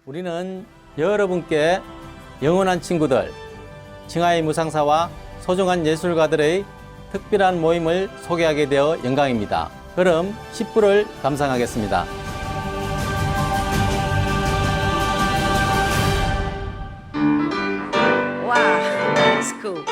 우리는 여러분께 영원한 친구들, 칭하이 무상사와 소중한 예술가들의 특별한 모임을 소개하게 되어 영광입니다. 그럼 10부를 감상하겠습니다. Wow, that's cool.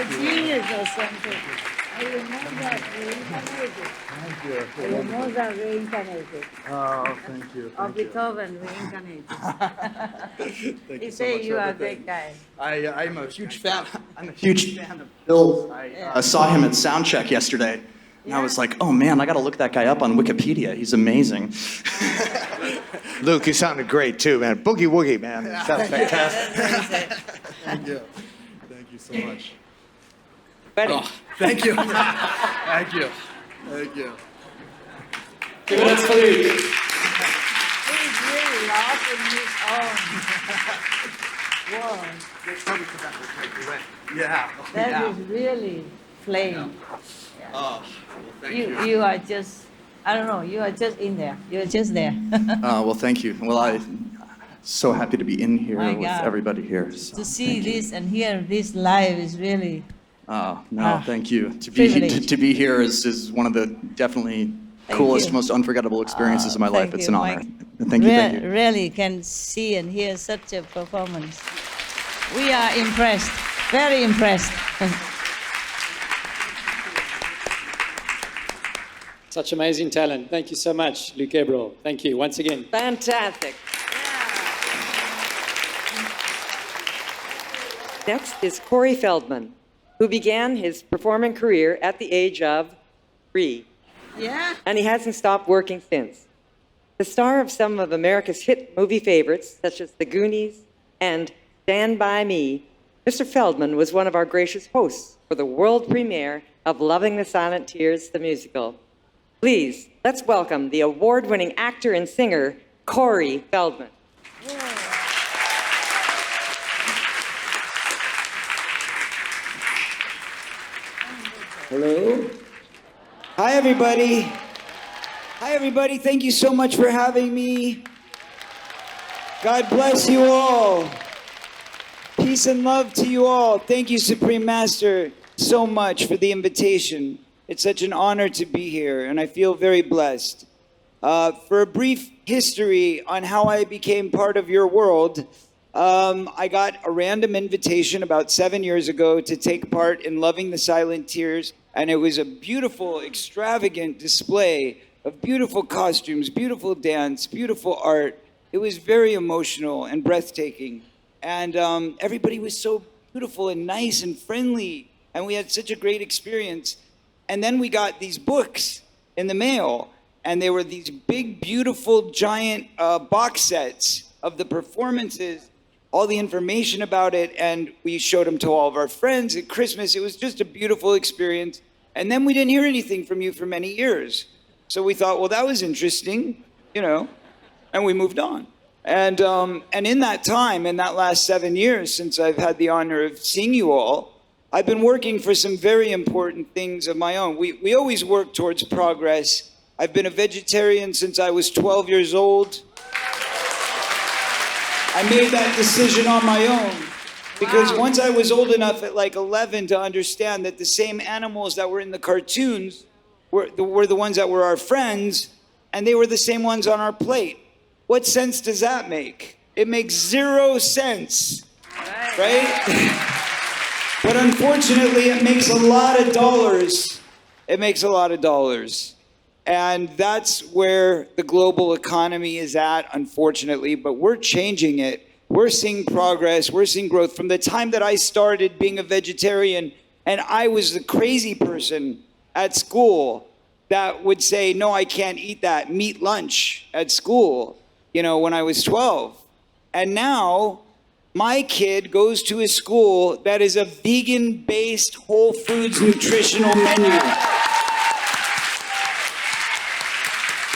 genius or something. You know that reincarnated. Thank you. You know that reincarnated. Oh, thank you. Of Beethoven reincarnated. Thank He so say much you for are a everything. great guy. I'm a huge fan. I'm a huge fan of Bill's. I saw him at Soundcheck yesterday, and I was like, oh man, I got to look that guy up on Wikipedia. He's amazing. Luke, you sounded great too, man. Boogie woogie, man. Sounds fantastic. Thank you. Thank you so much. Ready? Oh, thank you. Thank you. Thank you. He's really lost in his own world. Yeah. That is really flame. Oh, well, thank you. You are just, I don't know, you are just in there. You're just there. Well, thank you. Well, I'm so happy to be in here My with God. everybody here. So, To see thank you. this and hear this live is really, Oh, no, Ah, thank you. privilege. To be here is one of the definitely Thank coolest, you. most unforgettable experiences of my life. thank It's you, an honor. Mike. Thank you, thank you. Really can see and hear such a performance. We are impressed, very impressed. Such amazing talent. Thank you so much, Luke Ebro. Thank you once again. Fantastic. Next is Corey Feldman, who began his performing career at the age of 3, Yeah? and he hasn't stopped working since. The star of some of America's hit movie favorites, such as The Goonies and Stand By Me, Mr. Feldman was one of our gracious hosts for the world premiere of Loving the Silent Tears, the musical. Please, let's welcome the award-winning actor and singer, Corey Feldman. Hello. Hi, everybody. Hi, everybody. Thank you so much for having me. God bless you all. Peace and love to you all. Thank you, Supreme Master, so much for the invitation. It's such an honor to be here, and I feel very blessed. For a brief history on how I became part of your world, I got a random invitation about 7 years ago to take part in Loving the Silent Tears, and it was a beautiful, extravagant display of beautiful costumes, beautiful dance, beautiful art. It was very emotional and breathtaking. And everybody was so beautiful and nice and friendly, and we had such a great experience. And then we got these books in the mail, and they were these big, beautiful, giant box sets of the performances, all the information about it, and we showed them to all of our friends at Christmas. It was just a beautiful experience. And then we didn't hear anything from you for many years. So we thought, well, that was interesting, you know, and we moved on. And in that time, in that last 7 years, since I've had the honor of seeing you all, I've been working for some very important things of my own. We always work towards progress. I've been a vegetarian since I was 12 years old. I made that decision on my own because once I was old enough at like 11 to understand that the same animals that were in the cartoons were the ones that were our friends, and they were the same ones on our plate. What sense does that make? It makes 0 sense, right? But unfortunately, it makes a lot of dollars. It makes a lot of dollars. And that's where the global economy is at, unfortunately, but we're changing it. We're seeing progress, we're seeing growth. From the time that I started being a vegetarian, and I was the crazy person at school that would say, no, I can't eat that meat lunch at school, you know, when I was 12. And now, my kid goes to a school that is a vegan-based Whole Foods nutritional menu.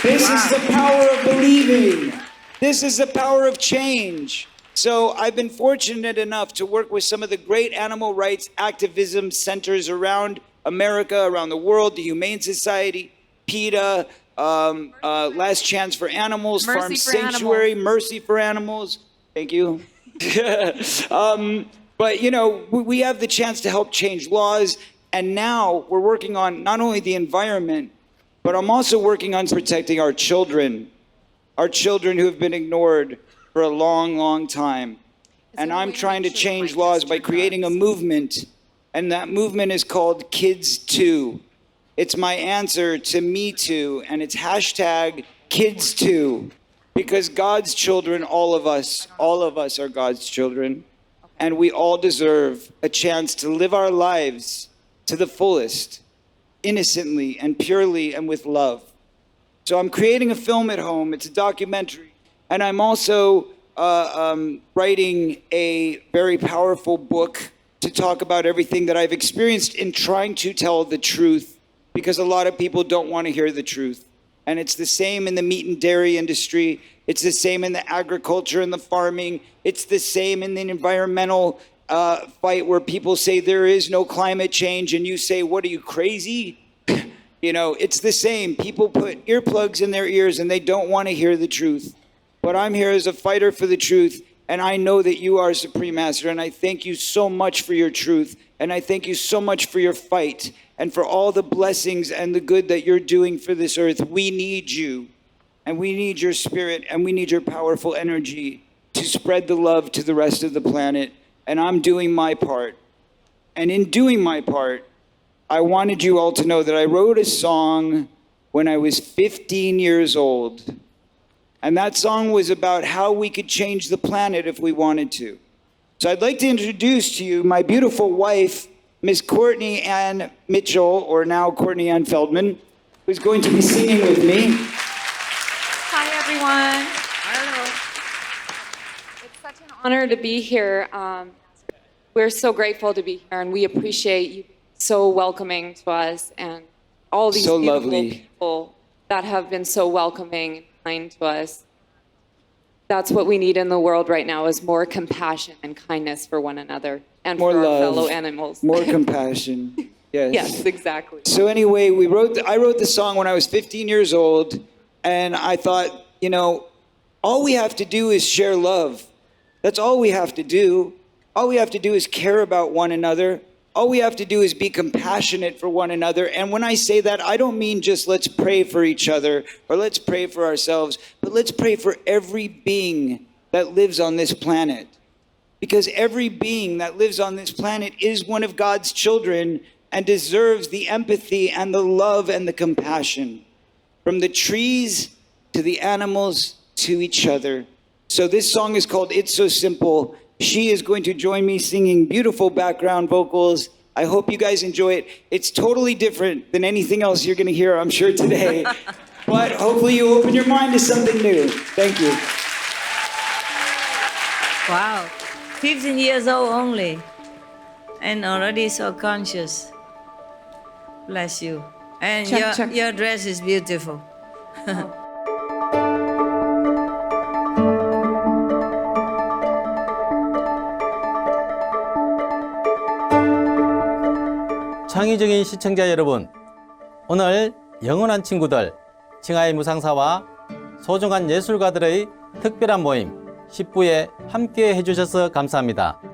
This is the power of believing. This is the power of change. So I've been fortunate enough to work with some of the great animal rights activism centers around America, around the world, the Humane Society, PETA, Last Chance for Animals, Mercy Farm for Sanctuary, Mercy for Animals. Thank you. But, you know, we have the chance to help change laws. And now we're working on not only the environment, but I'm also working on protecting our children who have been ignored for a long, long time. And I'm trying to change laws by creating a movement And that movement is called Kids Too. It's my answer to Me Too, and it's hashtag Kids Too. Because God's children, all of us are God's children. And we all deserve a chance to live our lives to the fullest, innocently and purely and with love. So I'm creating a film at home. It's a documentary. And I'm also writing a very powerful book to talk about everything that I've experienced in trying to tell the truth, because a lot of people don't want to hear the truth. And it's the same in the meat and dairy industry. It's the same in the agriculture and the farming. It's the same in the environmental fight where people say there is no climate change and you say, what are you, crazy? You know, it's the same. People put earplugs in their ears and they don't want to hear the truth. But I'm here as a fighter for the truth, and I know that you are Supreme Master, and I thank you so much for your truth, and I thank you so much for your fight, and for all the blessings and the good that you're doing for this earth. We need you, and we need your spirit, and we need your powerful energy to spread the love to the rest of the planet, and I'm doing my part. And in doing my part, I wanted you all to know that I wrote a song when I was 15 years old. And that song was about how we could change the planet if we wanted to. So I'd like to introduce to you my beautiful wife, Miss Courtney Ann Mitchell, or now Courtney Ann Feldman, who's going to be singing with me. Hi, everyone. Hello. It's such an honor to be here. We're so grateful to be here, and we appreciate you so welcoming to us, and all these So beautiful lovely. people that have been so welcoming and kind to us. That's what we need in the world right now, is more compassion and kindness for one another and More for our love. fellow animals. More compassion. Yes. Yes, exactly. So anyway, I wrote the song when I was 15 years old, and I thought, you know, all we have to do is share love. That's all we have to do. All we have to do is care about one another. All we have to do is be compassionate for one another. And when I say that, I don't mean just let's pray for each other or let's pray for ourselves, but let's pray for every being that lives on this planet. Because every being that lives on this planet is one of God's children and deserves the empathy and the love and the compassion, from the trees to the animals to each other. So this song is called It's So Simple. She is going to join me singing beautiful background vocals. I hope you guys enjoy it. It's totally different than anything else you're going to hear, I'm sure, today. But hopefully you open your mind to something new. Thank you. Wow, 15 years old only, and already so conscious. Bless you. And your dress is beautiful. 창의적인 시청자 여러분, 오늘 영원한 친구들, 칭하이 무상사와 소중한 예술가들의 특별한 모임 10부에 함께 해주셔서 감사합니다.